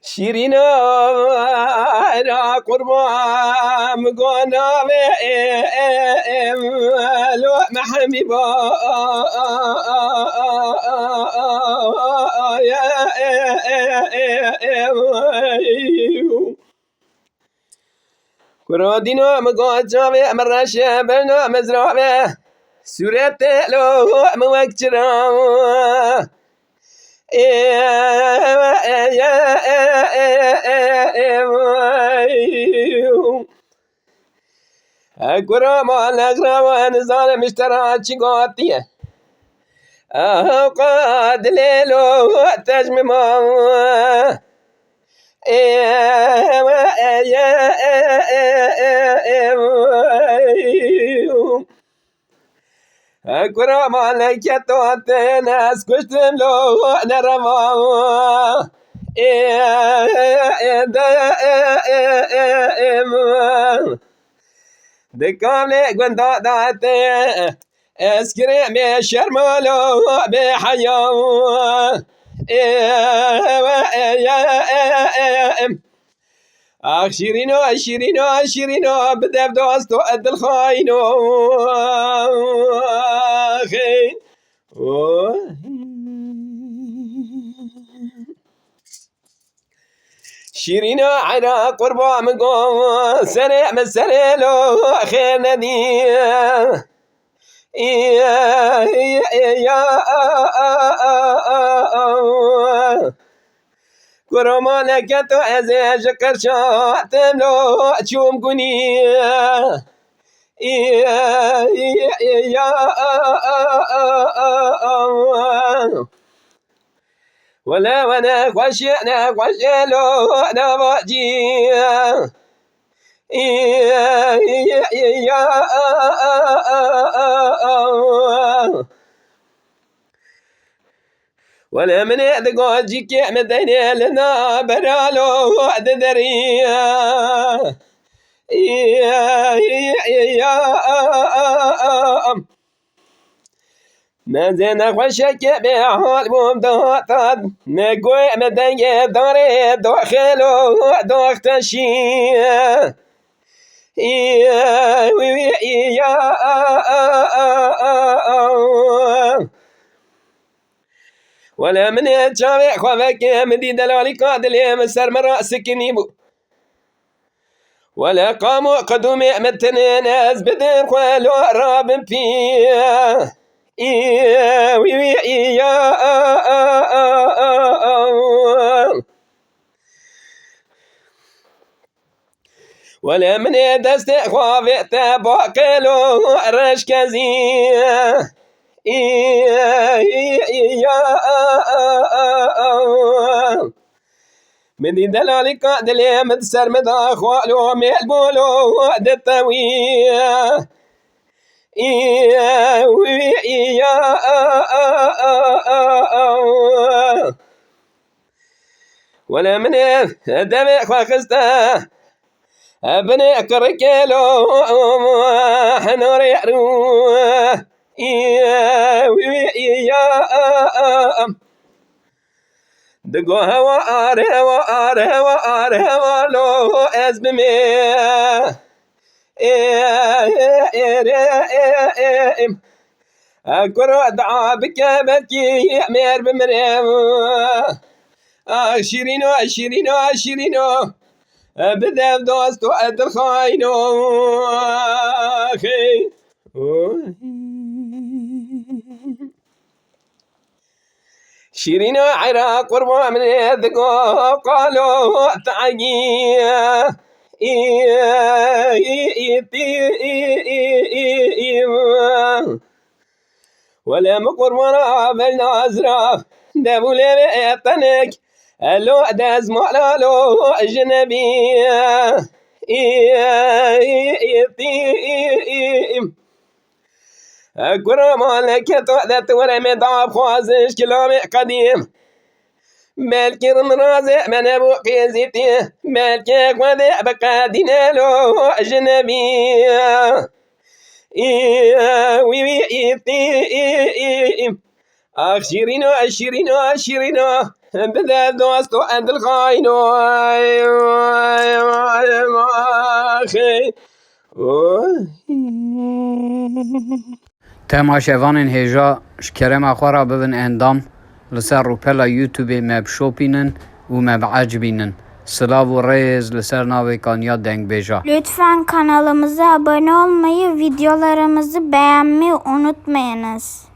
شیرینا را قربان مگانا لو محمی با کرادینا مگا جاوه مرش بلنا مزرعه سورت لو موکچرا اقرا مال اقرا نزار مشترى چگاتیه قاد لیلو تجمما اقرا مالکتو تنس کشتم لو نرما دكاملي قندا داتي اسكريمي شرمالو بحياو شيرينو شيرينو شيرينو بدف دوستو قد الخاينو شيرينو عنا قربا مقو سريع من سريلو خير ندي كرما لكتو ازي شكر شاتم لو تشوم كوني ولا وانا خشينا خشيلو انا باجي ولا من يدقو جيكي مديني لنا برالو ددري ما زينا خشك بحال بوم دوطاد نقوي مديني داري داخلو داختشي ولا من يتشابه خوفك مدي دلالي قادل مسر مراسك نيبو ولا قاموا قدومي متنين از بدر خوالو راب فيه ولا من يدست خوافي تباقلو رشكزي من دي دلالي قادلي مدسر مدا خوالو ميلبولو دتوي ولا من دمي خواخسته ابني كركلو حنور يروح دقو هوا هوا لو ازبمي اقرا دعا بك بكي امير بمريم شيرينو شيرينو شيرينو بدف دوستو قد الخاينو اخي شيرينو عراق قربا من يدقو قالوا تعقي ولا مقربنا بالنازرة دابو لي طنك لو داز مالو اجنبي اقرا مالك تؤذت ورمي ضعف خوازش كلامي قديم مالك رمرازي من ابو قيزيتي مالك وذي بقى دينالو اجنبي زيتي اخ شيرينو شيرينو شيرينو بذا دوستو عند الخاينو تماشاوانên hêja ji kerema xwe re bibin endam li ser rûpela YouTubeê me bişopînin û me biecibînin. Silav û rêz li ser navê Kanya Dengbêja. Lütfen kanalımıza abone olmayı, videolarımızı beğenmeyi unutmayınız.